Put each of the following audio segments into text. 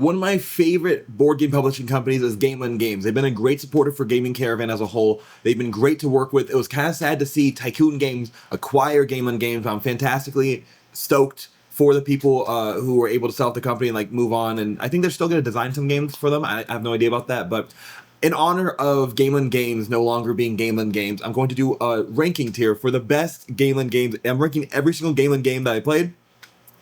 One of my favorite board game publishing companies is Gamelyn Games. They've been a great supporter for Gaming Caravan as a whole. They've been great to work with. It was kind of sad to see Tycoon Games acquire Gamelyn Games. I'm fantastically stoked for the people who were able to sell out the company and like move on. And I think they're still going to design some games for them. I have no idea about that, but in honor of Gamelyn Games no longer being Gamelyn Games, I'm going to do a ranking tier for the best Gamelyn games. I'm ranking every single Gamelyn game that I played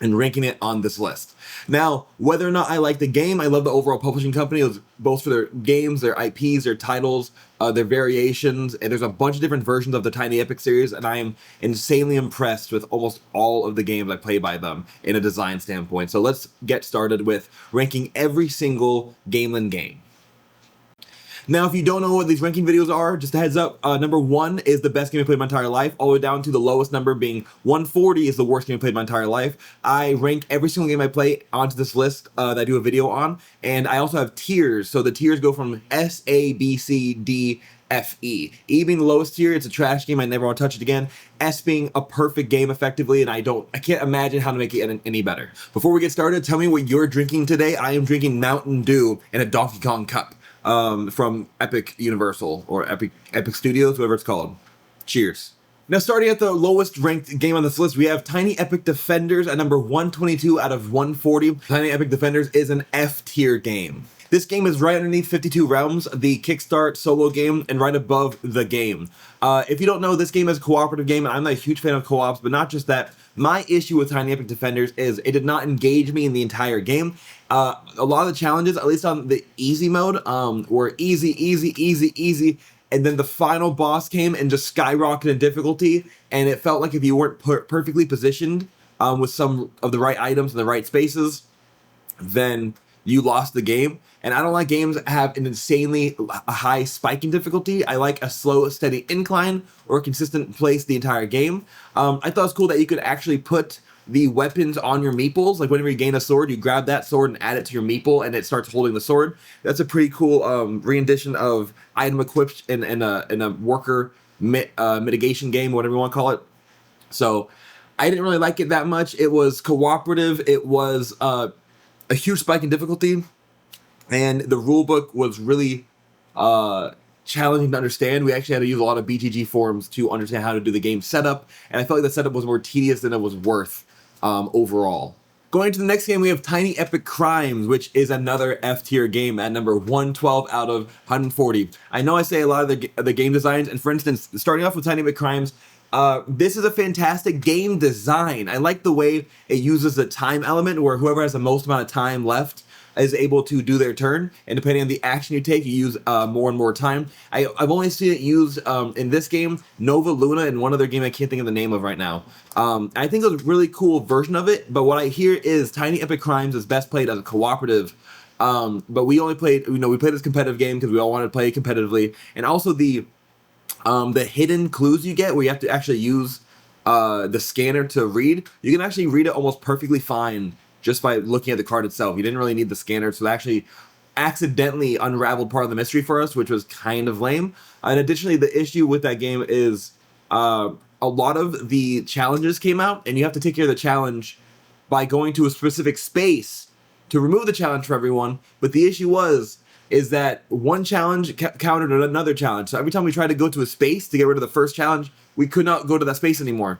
and ranking it on this list. Now, whether or not I like the game, I love the overall publishing company. It was both for their games, their IPs, their titles, their variations, and there's a bunch of different versions of the Tiny Epic series, and I am insanely impressed with almost all of the games I play by them in a design standpoint. So let's get started with ranking every single Gamelyn game. Now, if you don't know what these ranking videos are, just a heads up, number 1 is the best game I played my entire life, all the way down to the lowest number being 140 is the worst game I played my entire life. I rank every single game I play onto this list that I do a video on, and I also have tiers. So the tiers go from S, A, B, C, D, F, E. E being the lowest tier, it's a trash game, I never want to touch it again. S being a perfect game effectively, and I can't imagine how to make it any better. Before we get started, tell me what you're drinking today. I am drinking Mountain Dew in a Donkey Kong cup. From Epic Universal or Epic Studios, whatever it's called. Cheers. Now, starting at the lowest ranked game on this list, we have Tiny Epic Defenders at number 122 out of 140. Tiny Epic Defenders is an F tier game. This game is right underneath 52 Realms, the Kickstart solo game, and right above the game. If you don't know, this game is a cooperative game, and I'm not a huge fan of co-ops, but not just that. My issue with Tiny Epic Defenders is it did not engage me in the entire game. A lot of the challenges, at least on the easy mode, were easy, and then the final boss came and just skyrocketed in difficulty, and it felt like if you weren't perfectly positioned with some of the right items in the right spaces, then you lost the game. And I don't like games that have an insanely high spike in difficulty. I like a slow, steady incline or a consistent place the entire game. I thought it was cool that you could actually put the weapons on your meeples. Like whenever you gain a sword, you grab that sword and add it to your meeple and it starts holding the sword. That's a pretty cool rendition of item equipped in a worker mitigation game, whatever you want to call it. So I didn't really like it that much. It was cooperative. It was a huge spike in difficulty. And the rulebook was really challenging to understand. We actually had to use a lot of BGG forums to understand how to do the game setup, and I felt like the setup was more tedious than it was worth overall. Going to the next game, we have Tiny Epic Crimes, which is another F tier game at number 112 out of 140. I know I say a lot of the game designs, and for instance, starting off with Tiny Epic Crimes, this is a fantastic game design. I like the way it uses the time element where whoever has the most amount of time left is able to do their turn, and depending on the action you take, you use more and more time. I've only seen it used in this game, Nova Luna, and one other game I can't think of the name of right now. I think it was a really cool version of it, but what I hear is Tiny Epic Crimes is best played as a cooperative, but we only played, we played this competitive game because we all wanted to play competitively, and also the hidden clues you get where you have to actually use the scanner to read, you can actually read it almost perfectly fine just by looking at the card itself. You didn't really need the scanner, so they actually accidentally unraveled part of the mystery for us, which was kind of lame. And additionally, the issue with that game is a lot of the challenges came out, and you have to take care of the challenge by going to a specific space to remove the challenge for everyone. But the issue is that one challenge countered another challenge. So every time we tried to go to a space to get rid of the first challenge, we could not go to that space anymore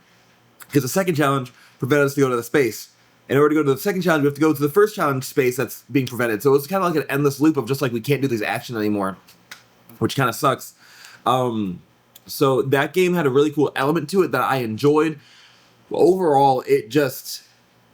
because the second challenge prevented us to go to the space. In order to go to the second challenge, we have to go to the first challenge space that's being prevented. So it's kind of like an endless loop of just like we can't do these actions anymore, which kind of sucks. So that game had a really cool element to it that I enjoyed. Overall, it just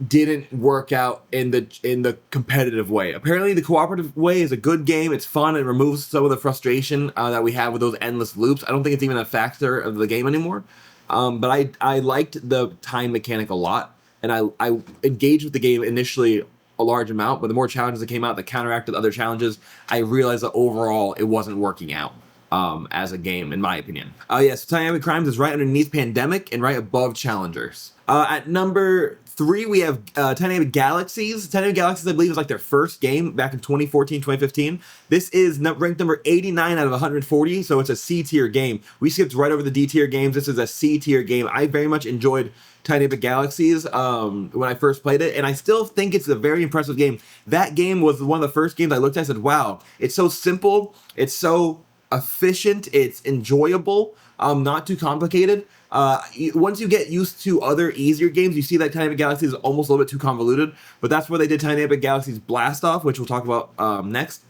didn't work out in the competitive way. Apparently, the cooperative way is a good game. It's fun. It removes some of the frustration that we have with those endless loops. I don't think it's even a factor of the game anymore. But I liked the time mechanic a lot. And I engaged with the game initially a large amount, but the more challenges that came out that counteracted other challenges, I realized that overall it wasn't working out as a game, in my opinion. Yes, Tiny Epic Crimes is right underneath Pandemic and right above Challengers. At number 3, we have Tiny Epic Galaxies. Tiny Epic Galaxies, I believe, was like their first game back in 2014, 2015. This is ranked number 89 out of 140, so it's a C tier game. We skipped right over the D tier games. This is a C tier game. I very much enjoyed Tiny Epic Galaxies when I first played it, and I still think it's a very impressive game. That game was one of the first games I looked at and said, wow, it's so simple, it's so efficient, it's enjoyable, not too complicated. Once you get used to other easier games, you see that Tiny Epic Galaxies is almost a little bit too convoluted, but that's where they did Tiny Epic Galaxies Blast Off, which we'll talk about next.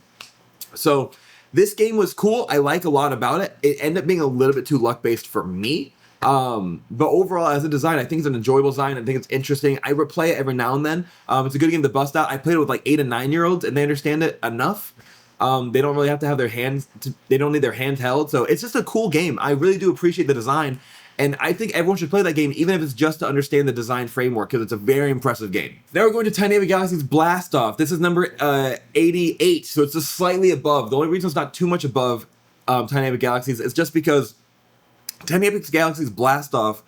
So this game was cool. I like a lot about it. It ended up being a little bit too luck-based for me. But overall, as a design, I think it's an enjoyable design. I think it's interesting. I replay it every now and then. It's a good game to bust out. I played it with like 8 and 9-year-olds, and they understand it enough. They don't really have to have their hands. They don't need their hands held. So it's just a cool game. I really do appreciate the design. And I think everyone should play that game, even if it's just to understand the design framework, because it's a very impressive game. Now we're going to Tiny Epic Galaxies Blast Off. This is number 88, so it's just slightly above. The only reason it's not too much above Tiny Epic Galaxies is just because Tiny Epic Galaxies Blast Off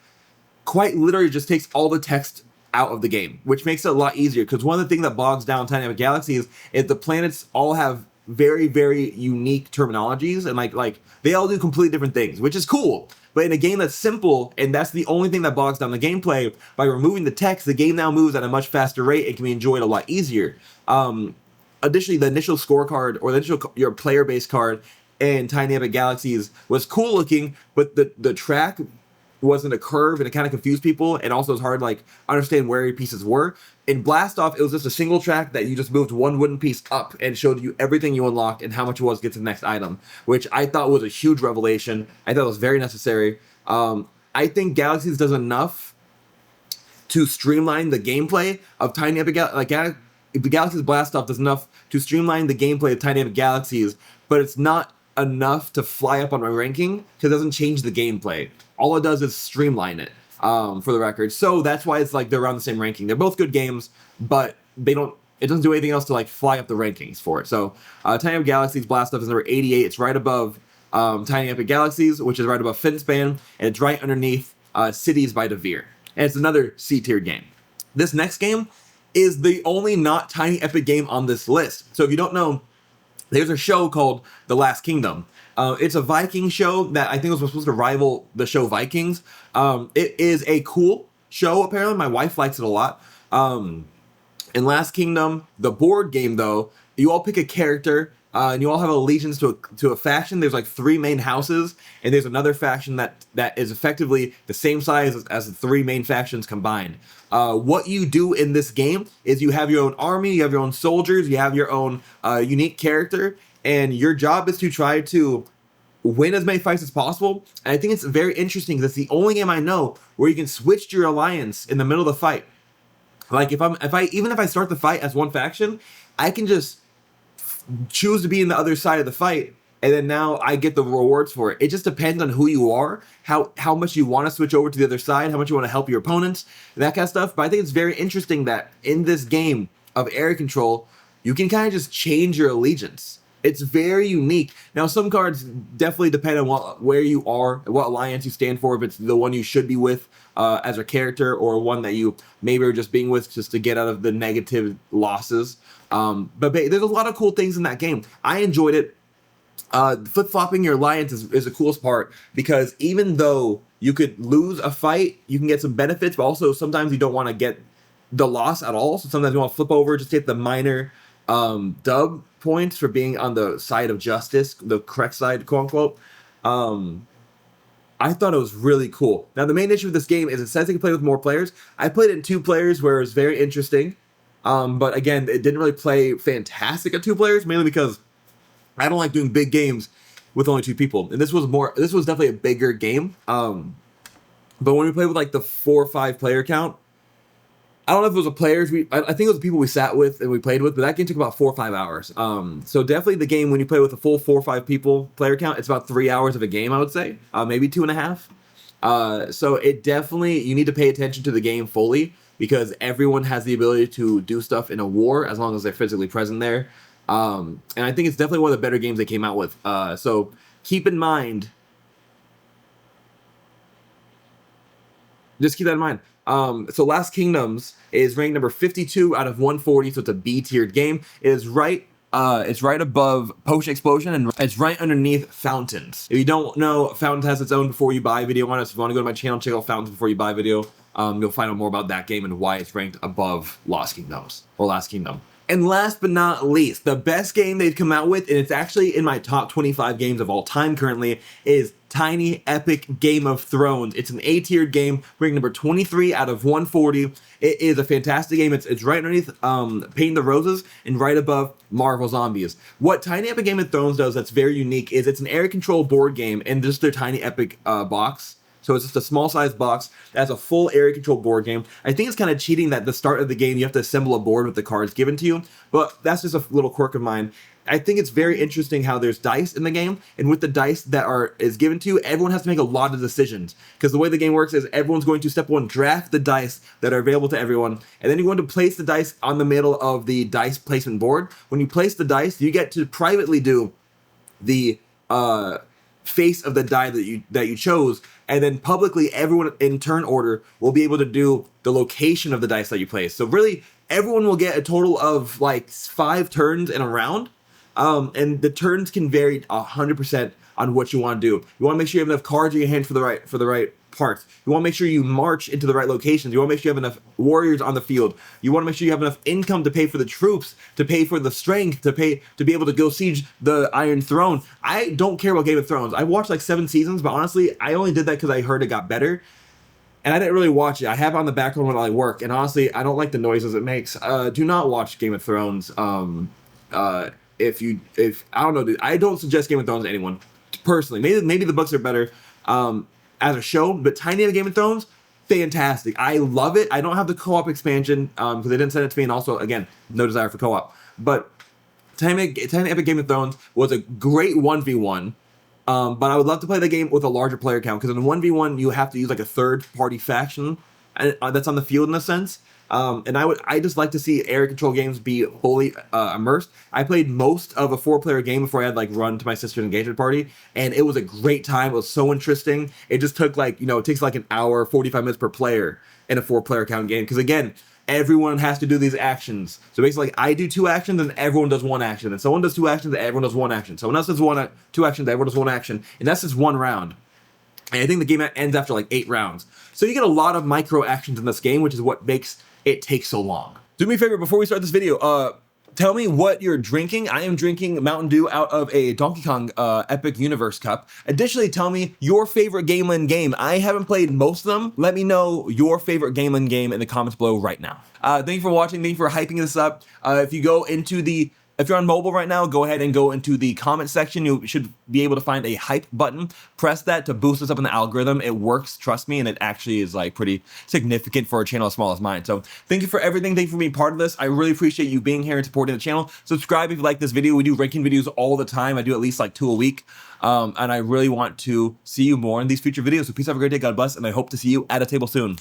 quite literally just takes all the text out of the game, which makes it a lot easier, because one of the things that bogs down Tiny Epic Galaxies is the planets all have very, very unique terminologies, and like they all do completely different things, which is cool. But in a game that's simple, and that's the only thing that bogs down the gameplay, by removing the text, the game now moves at a much faster rate and can be enjoyed a lot easier. Additionally, the initial scorecard, or the initial your player-based card in Tiny Epic Galaxies was cool looking, but the track wasn't a curve, and it kind of confused people, and also it's hard to like understand where your pieces were. In Blast Off, it was just a single track that you just moved one wooden piece up and showed you everything you unlocked and how much it was to get to the next item, which I thought was a huge revelation. I thought it was very necessary. I think Galaxies does enough to streamline the gameplay of Tiny Epic Galaxies Blast Off does enough to streamline the gameplay of Tiny Epic Galaxies, but it's not enough to fly up on my ranking, because it doesn't change the gameplay. All it does is streamline it, for the record. So that's why it's like they're around the same ranking. They're both good games, but it doesn't do anything else to like fly up the rankings for it. So Tiny Epic Galaxies Blast Off is number 88. It's right above Tiny Epic Galaxies, which is right above Finspan, and it's right underneath Cities by Devere. And it's another C-tier game. This next game is the only not Tiny Epic game on this list. So if you don't know, there's a show called The Last Kingdom. It's a Viking show that I think was supposed to rival the show Vikings. It is a cool show, apparently. My wife likes it a lot. In Last Kingdom, the board game, though, you all pick a character, and you all have allegiance to a faction. There's like 3 main houses, and there's another faction that is effectively the same size as the 3 main factions combined. What you do in this game is you have your own army, you have your own soldiers, you have your own unique character, and your job is to try to win as many fights as possible. And I think it's very interesting because it's the only game I know where you can switch to your alliance in the middle of the fight. Like even if I start the fight as one faction, I can just choose to be in the other side of the fight, and then now I get the rewards for it. It just depends on who you are, how much you want to switch over to the other side, how much you want to help your opponents, that kind of stuff. But I think it's very interesting that in this game of area control, you can kind of just change your allegiance. It's very unique. Now, some cards definitely depend on where you are, what alliance you stand for, if it's the one you should be with as a character, or one that you maybe are just being with just to get out of the negative losses. But there's a lot of cool things in that game. I enjoyed it. Flip-flopping your alliance is the coolest part, because even though you could lose a fight, you can get some benefits, but also sometimes you don't want to get the loss at all. So sometimes you want to flip over, just get the minor dub points for being on the side of justice, the correct side, quote unquote. I thought it was really cool. Now, the main issue with this game is it says you can play with more players. I played it in 2 players, where it was very interesting. But again, it didn't really play fantastic at 2 players, mainly because I don't like doing big games with only 2 people. And this was definitely a bigger game. But when we played with like the 4 or 5 player count, I don't know if it was the players. I think it was the people we sat with and we played with, but that game took about 4 or 5 hours. So definitely the game, when you play with a full 4 or 5 people player count, it's about 3 hours of a game, I would say, maybe 2.5. So it definitely, you need to pay attention to the game fully, because everyone has the ability to do stuff in a war as long as they're physically present there. And I think it's definitely one of the better games they came out with. So keep in mind, just keep that in mind. So Last Kingdoms is ranked number 52 out of 140, so it's a B-tiered game. It is it's right above Potion Explosion, and it's right underneath Fountains. If you don't know, Fountains has its own Before You Buy video on it, so if you want to go to my channel, check out Fountains Before You Buy video. You'll find out more about that game and why it's ranked above Lost Kingdoms or Last Kingdom. And last but not least, the best game they've come out with, and it's actually in my top 25 games of all time currently, is Tiny Epic Game of Thrones. It's an A-tiered game, ranked number 23 out of 140. It is a fantastic game. It's right underneath Painting the Roses and right above Marvel Zombies. What Tiny Epic Game of Thrones does that's very unique is it's an area control board game and just their Tiny Epic box. So it's just a small size box that has a full area control board game. I think it's kind of cheating that at the start of the game you have to assemble a board with the cards given to you, but that's just a little quirk of mine. I think it's very interesting how there's dice in the game, and with the dice that is given to you, everyone has to make a lot of decisions. Because the way the game works is everyone's going to, step one, draft the dice that are available to everyone, and then you're going to place the dice on the middle of the dice placement board. When you place the dice, you get to privately do the face of the die that you chose, and then publicly everyone in turn order will be able to do the location of the dice that you place. So really, everyone will get a total of like 5 turns in a round, and the turns can vary 100% on what you want to do. You want to make sure you have enough cards in your hand for the right parts. You want to make sure you march into the right locations. You want to make sure you have enough warriors on the field. You want to make sure you have enough income to pay for the troops, to pay for the strength, to be able to go siege the Iron Throne. I don't care about Game of Thrones. I watched like 7 seasons, but honestly, I only did that because I heard it got better. And I didn't really watch it. I have it on the background when I work, and honestly, I don't like the noises it makes. Do not watch Game of Thrones. If I don't know, dude, I don't suggest Game of Thrones to anyone personally. Maybe the books are better. As a show, but Tiny Epic Game of Thrones, fantastic. I love it. I don't have the co-op expansion because they didn't send it to me, and also, again, no desire for co-op. But Tiny Epic Game of Thrones was a great 1v1, but I would love to play the game with a larger player count, because in 1v1, you have to use like a third-party faction that's on the field in a sense. And I just like to see area control games be fully immersed. I played most of a 4-player game before I had like run to my sister's engagement party, and it was a great time. It was so interesting. It just took like, it takes like an hour, 45 minutes per player in a 4-player count game. Because again, everyone has to do these actions. So basically, I do 2 actions and everyone does 1 action. And someone does 2 actions and everyone does 1 action. Someone else does 2 actions, everyone does 1 action. And that's just 1 round. And I think the game ends after like 8 rounds. So you get a lot of micro actions in this game, which is what makes it takes so long. Do me a favor before we start this video, tell me what you're drinking. I am drinking Mountain Dew out of a Donkey Kong Epic Universe cup. Additionally, tell me your favorite Gamelyn game. I haven't played most of them. Let me know your favorite Gamelyn game in the comments below right now. Thank you for watching. Thank you for hyping this up. If you're on mobile right now, go ahead and go into the comment section. You should be able to find a hype button. Press that to boost us up in the algorithm. It works, trust me, and it actually is like pretty significant for a channel as small as mine. So thank you for everything. Thank you for being part of this. I really appreciate you being here and supporting the channel. Subscribe if you like this video. We do ranking videos all the time. I do at least like 2 a week. And I really want to see you more in these future videos. So peace, have a great day, God bless, and I hope to see you at a table soon.